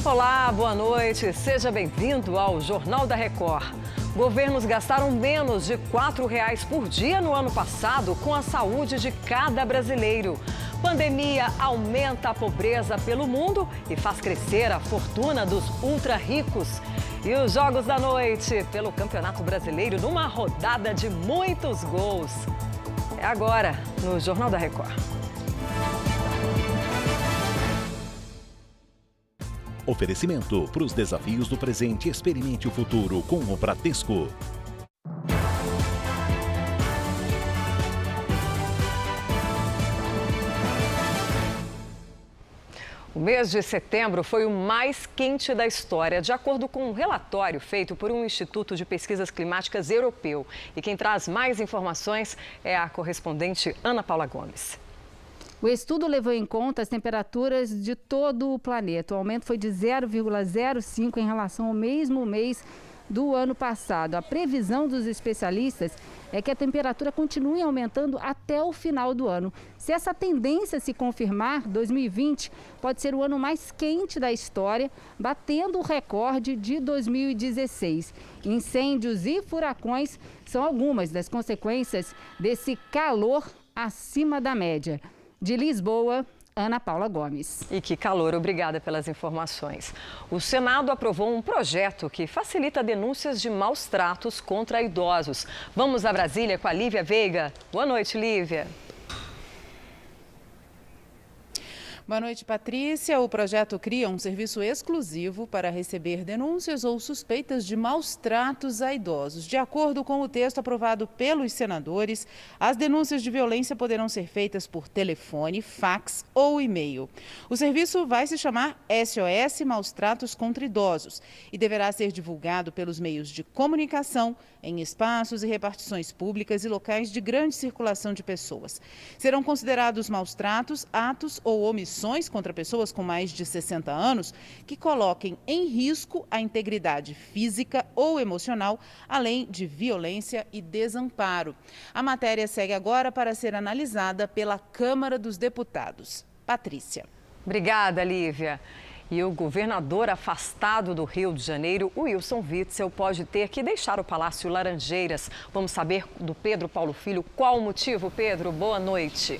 Olá, boa noite. Seja bem-vindo ao Jornal da Record. Governos gastaram menos de R$ 4,00 por dia no ano passado com a saúde de cada brasileiro. Pandemia aumenta a pobreza pelo mundo e faz crescer a fortuna dos ultra-ricos. E os Jogos da Noite pelo Campeonato Brasileiro numa rodada de muitos gols. É agora, no Jornal da Record. Oferecimento para os desafios do presente, experimente o futuro com o Bradesco. O mês de setembro foi o mais quente da história, de acordo com um relatório feito por um Instituto de Pesquisas Climáticas europeu. E quem traz mais informações é a correspondente Ana Paula Gomes. O estudo levou em conta as temperaturas de todo o planeta. O aumento foi de 0,05 em relação ao mesmo mês do ano passado. A previsão dos especialistas é que a temperatura continue aumentando até o final do ano. Se essa tendência se confirmar, 2020 pode ser o ano mais quente da história, batendo o recorde de 2016. Incêndios e furacões são algumas das consequências desse calor acima da média. De Lisboa, Ana Paula Gomes. E que calor, obrigada pelas informações. O Senado aprovou um projeto que facilita denúncias de maus tratos contra idosos. Vamos a Brasília com a Lívia Veiga. Boa noite, Lívia. Boa noite, Patrícia. O projeto cria um serviço exclusivo para receber denúncias ou suspeitas de maus tratos a idosos. De acordo com o texto aprovado pelos senadores, as denúncias de violência poderão ser feitas por telefone, fax ou e-mail. O serviço vai se chamar SOS Maus Tratos contra Idosos e deverá ser divulgado pelos meios de comunicação, em espaços e repartições públicas e locais de grande circulação de pessoas. Serão considerados maus tratos, atos ou omissões contra pessoas com mais de 60 anos que coloquem em risco a integridade física ou emocional, além de violência e desamparo. A matéria segue agora para ser analisada pela Câmara dos Deputados. Patrícia. Obrigada, Lívia. E o governador afastado do Rio de Janeiro, Wilson Witzel, pode ter que deixar o Palácio Laranjeiras. Vamos saber do Pedro Paulo Filho qual o motivo. Pedro, boa noite.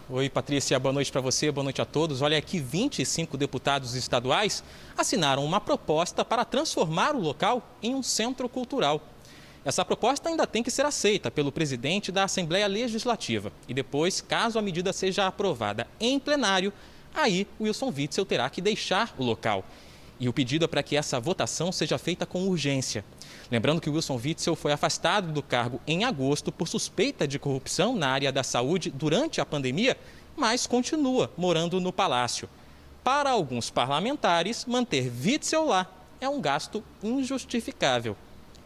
Oi, Patrícia, boa noite para você, boa noite a todos. Olha aqui, 25 deputados estaduais assinaram uma proposta para transformar o local em um centro cultural. Essa proposta ainda tem que ser aceita pelo presidente da Assembleia Legislativa. E depois, caso a medida seja aprovada em plenário, aí o Wilson Witzel terá que deixar o local. E o pedido é para que essa votação seja feita com urgência. Lembrando que o Wilson Witzel foi afastado do cargo em agosto por suspeita de corrupção na área da saúde durante a pandemia, mas continua morando no palácio. Para alguns parlamentares, manter Witzel lá é um gasto injustificável.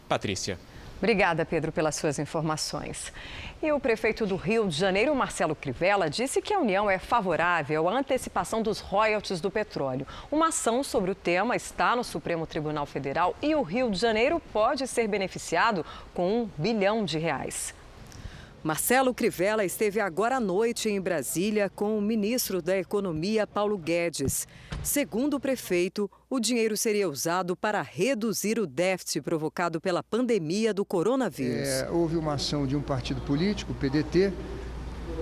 Patrícia. Obrigada, Pedro, pelas suas informações. E o prefeito do Rio de Janeiro, Marcelo Crivella, disse que a União é favorável à antecipação dos royalties do petróleo. Uma ação sobre o tema está no Supremo Tribunal Federal e o Rio de Janeiro pode ser beneficiado com R$ 1 bilhão. Marcelo Crivella esteve agora à noite em Brasília com o ministro da Economia, Paulo Guedes. Segundo o prefeito, o dinheiro seria usado para reduzir o déficit provocado pela pandemia do coronavírus. Houve uma ação de um partido político, o PDT,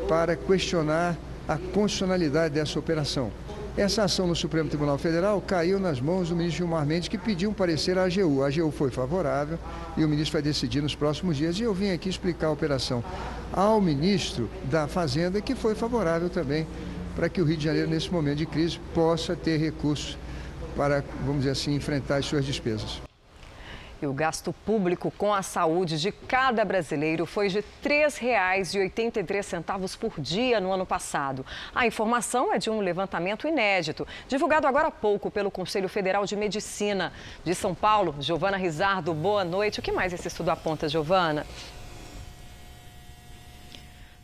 para questionar a constitucionalidade dessa operação. Essa ação no Supremo Tribunal Federal caiu nas mãos do ministro Gilmar Mendes, que pediu um parecer à AGU. A AGU foi favorável e o ministro vai decidir nos próximos dias. E eu vim aqui explicar a operação ao ministro da Fazenda, que foi favorável também para que o Rio de Janeiro, nesse momento de crise, possa ter recursos para, vamos dizer assim, enfrentar as suas despesas. E o gasto público com a saúde de cada brasileiro foi de R$ 3,83 por dia no ano passado. A informação é de um levantamento inédito, divulgado agora há pouco pelo Conselho Federal de Medicina. De São Paulo, Giovana Rizardo, boa noite. O que mais esse estudo aponta, Giovana?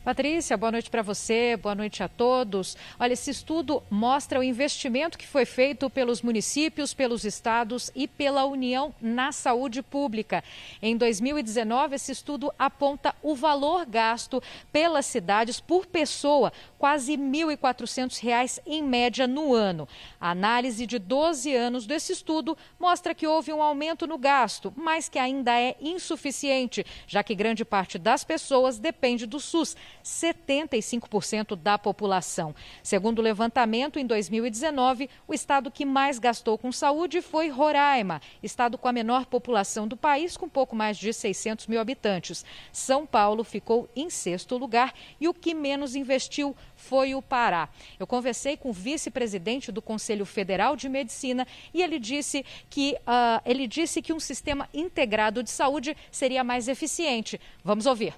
Patrícia, boa noite para você, boa noite a todos. Olha, esse estudo mostra o investimento que foi feito pelos municípios, pelos estados e pela União na saúde pública. Em 2019, esse estudo aponta o valor gasto pelas cidades por pessoa, quase R$ 1.400 em média no ano. A análise de 12 anos desse estudo mostra que houve um aumento no gasto, mas que ainda é insuficiente, já que grande parte das pessoas depende do SUS. 75% da população. Segundo o levantamento, em 2019, o estado que mais gastou com saúde foi Roraima, estado com a menor população do país, com pouco mais de 600 mil habitantes. São Paulo ficou em 6º lugar e o que menos investiu foi o Pará. Eu conversei com o vice-presidente do Conselho Federal de Medicina e ele disse que um sistema integrado de saúde seria mais eficiente. Vamos ouvir.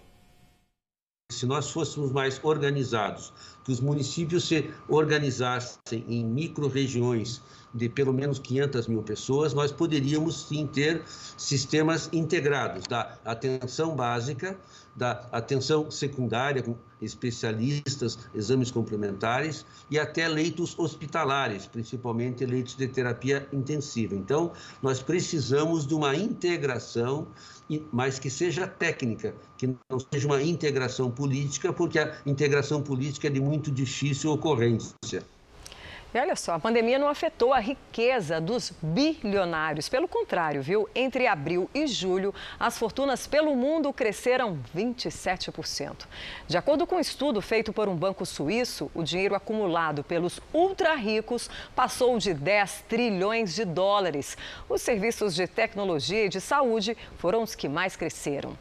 Se nós fôssemos mais organizados, que os municípios se organizassem em micro-regiões de pelo menos 500 mil pessoas, nós poderíamos sim ter sistemas integrados da atenção básica, da atenção secundária, com especialistas, exames complementares e até leitos hospitalares, principalmente leitos de terapia intensiva. Então, nós precisamos de uma integração, mas que seja técnica, que não seja uma integração política, porque a integração política é de muito difícil ocorrência. E olha só, a pandemia não afetou a riqueza dos bilionários. Pelo contrário, viu? Entre abril e julho, as fortunas pelo mundo cresceram 27%. De acordo com um estudo feito por um banco suíço, o dinheiro acumulado pelos ultra-ricos passou de 10 trilhões de dólares. Os serviços de tecnologia e de saúde foram os que mais cresceram.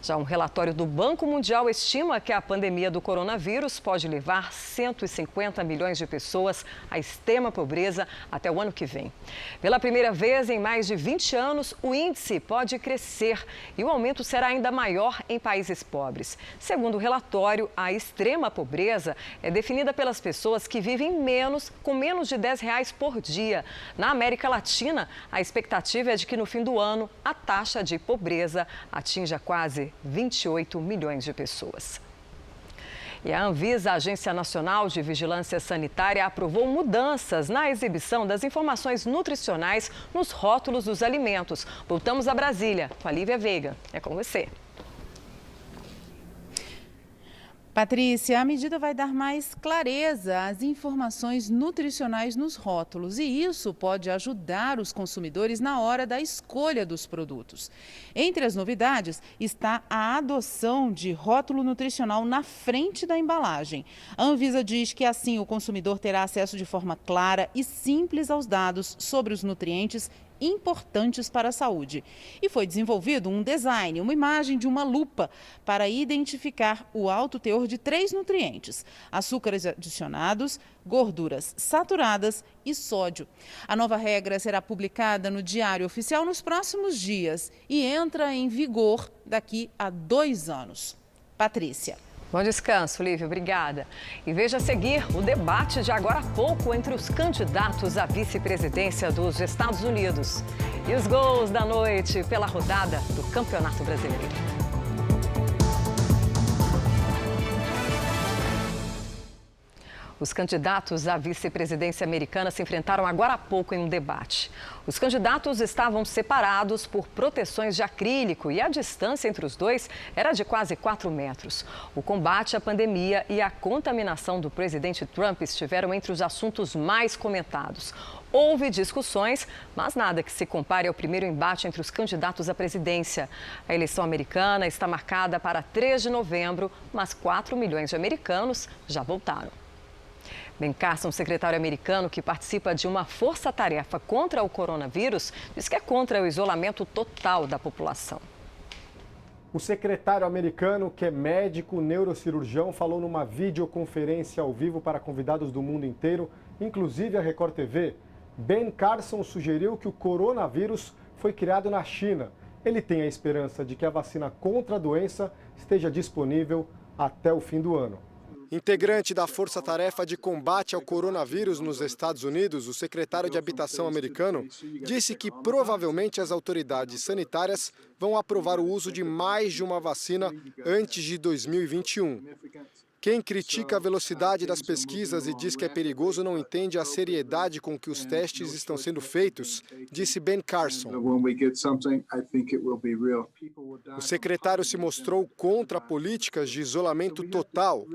Já um relatório do Banco Mundial estima que a pandemia do coronavírus pode levar 150 milhões de pessoas à extrema pobreza até o ano que vem. Pela primeira vez em mais de 20 anos, o índice pode crescer e o aumento será ainda maior em países pobres. Segundo o relatório, a extrema pobreza é definida pelas pessoas que vivem com menos de R$10 por dia. Na América Latina, a expectativa é de que no fim do ano a taxa de pobreza atinja quase 28 milhões de pessoas. E a Anvisa, a Agência Nacional de Vigilância Sanitária, aprovou mudanças na exibição das informações nutricionais nos rótulos dos alimentos. Voltamos a Brasília com a Lívia Veiga. É com você. Patrícia, a medida vai dar mais clareza às informações nutricionais nos rótulos e isso pode ajudar os consumidores na hora da escolha dos produtos. Entre as novidades está a adoção de rótulo nutricional na frente da embalagem. A Anvisa diz que assim o consumidor terá acesso de forma clara e simples aos dados sobre os nutrientes importantes para a saúde. E foi desenvolvido um design, uma imagem de uma lupa para identificar o alto teor de 3 nutrientes: açúcares adicionados, gorduras saturadas e sódio. A nova regra será publicada no Diário Oficial nos próximos dias e entra em vigor daqui a 2 anos. Patrícia. Bom descanso, Lívia. Obrigada. E veja a seguir o debate de agora há pouco entre os candidatos à vice-presidência dos Estados Unidos. E os gols da noite pela rodada do Campeonato Brasileiro. Os candidatos à vice-presidência americana se enfrentaram agora há pouco em um debate. Os candidatos estavam separados por proteções de acrílico e a distância entre os dois era de quase 4 metros. O combate à pandemia e a contaminação do presidente Trump estiveram entre os assuntos mais comentados. Houve discussões, mas nada que se compare ao primeiro embate entre os candidatos à presidência. A eleição americana está marcada para 3 de novembro, mas 4 milhões de americanos já votaram. Ben Carson, secretário americano que participa de uma força-tarefa contra o coronavírus, diz que é contra o isolamento total da população. O secretário americano, que é médico neurocirurgião, falou numa videoconferência ao vivo para convidados do mundo inteiro, inclusive a Record TV. Ben Carson sugeriu que o coronavírus foi criado na China. Ele tem a esperança de que a vacina contra a doença esteja disponível até o fim do ano. Integrante da Força-Tarefa de Combate ao Coronavírus nos Estados Unidos, o secretário de Habitação americano disse que provavelmente as autoridades sanitárias vão aprovar o uso de mais de uma vacina antes de 2021. Quem critica a velocidade das pesquisas e diz que é perigoso não entende a seriedade com que os testes estão sendo feitos, disse Ben Carson. O secretário se mostrou contra políticas de isolamento total.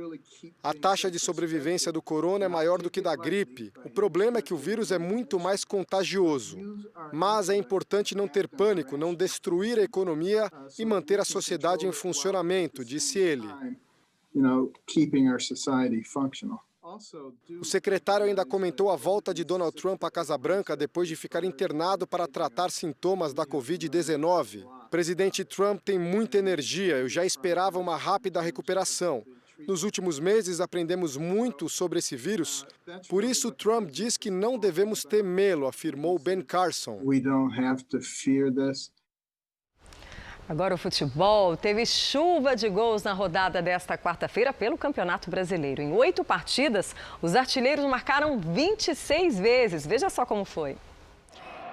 A taxa de sobrevivência do corona é maior do que da gripe. O problema é que o vírus é muito mais contagioso. Mas é importante não ter pânico, não destruir a economia e manter a sociedade em funcionamento, disse ele. O secretário ainda comentou a volta de Donald Trump à Casa Branca depois de ficar internado para tratar sintomas da Covid-19. O presidente Trump tem muita energia, eu já esperava uma rápida recuperação. Nos últimos meses aprendemos muito sobre esse vírus, por isso Trump diz que não devemos temê-lo, afirmou Ben Carson. Agora o futebol teve chuva de gols na rodada desta quarta-feira pelo Campeonato Brasileiro. Em 8 partidas, os artilheiros marcaram 26 vezes. Veja só como foi.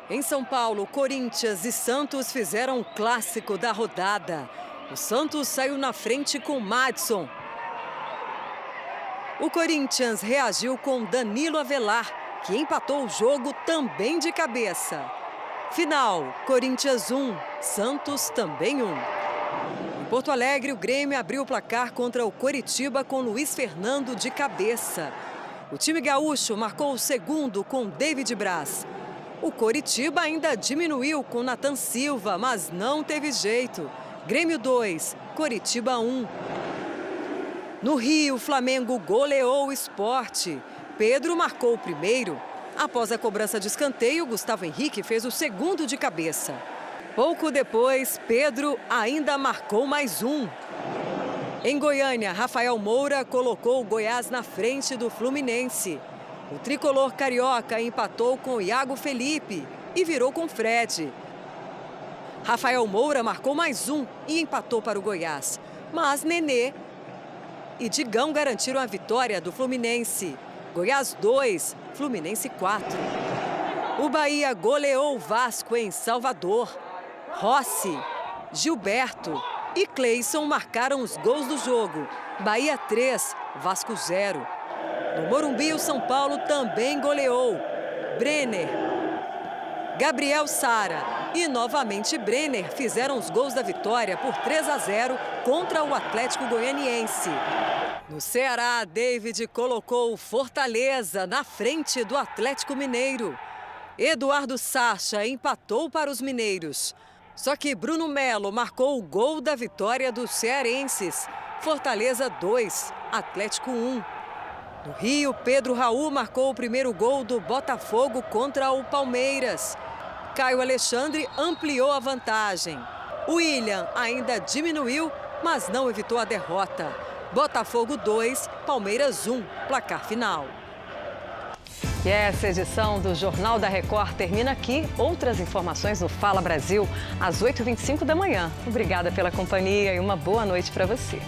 Em São Paulo, Corinthians e Santos fizeram o clássico da rodada. O Santos saiu na frente com Madison. O Corinthians reagiu com Danilo Avelar, que empatou o jogo também de cabeça. Final, Corinthians 1, Santos também 1. Em Porto Alegre, o Grêmio abriu o placar contra o Coritiba com Luiz Fernando de cabeça. O time gaúcho marcou o segundo com David Braz. O Coritiba ainda diminuiu com Nathan Silva, mas não teve jeito. Grêmio 2, Coritiba 1. No Rio, o Flamengo goleou o Sport. Pedro marcou o primeiro. Após a cobrança de escanteio, Gustavo Henrique fez o segundo de cabeça. Pouco depois, Pedro ainda marcou mais um. Em Goiânia, Rafael Moura colocou o Goiás na frente do Fluminense. O tricolor carioca empatou com Iago Felipe e virou com Fred. Rafael Moura marcou mais um e empatou para o Goiás. Mas Nenê e Digão garantiram a vitória do Fluminense. Goiás 2, Fluminense 4. O Bahia goleou o Vasco em Salvador. Rossi, Gilberto e Cleison marcaram os gols do jogo. Bahia 3, Vasco 0. No Morumbi, o São Paulo também goleou. Brenner, Gabriel Sara e novamente Brenner fizeram os gols da vitória por 3-0 contra o Atlético Goianiense. No Ceará, David colocou o Fortaleza na frente do Atlético Mineiro. Eduardo Sacha empatou para os mineiros. Só que Bruno Melo marcou o gol da vitória dos cearenses. Fortaleza 2, Atlético 1. No Rio, Pedro Raul marcou o primeiro gol do Botafogo contra o Palmeiras. Caio Alexandre ampliou a vantagem. O William ainda diminuiu, mas não evitou a derrota. Botafogo 2, Palmeiras 1, placar final. E essa edição do Jornal da Record termina aqui. Outras informações no Fala Brasil, às 8h25 da manhã. Obrigada pela companhia e uma boa noite para você.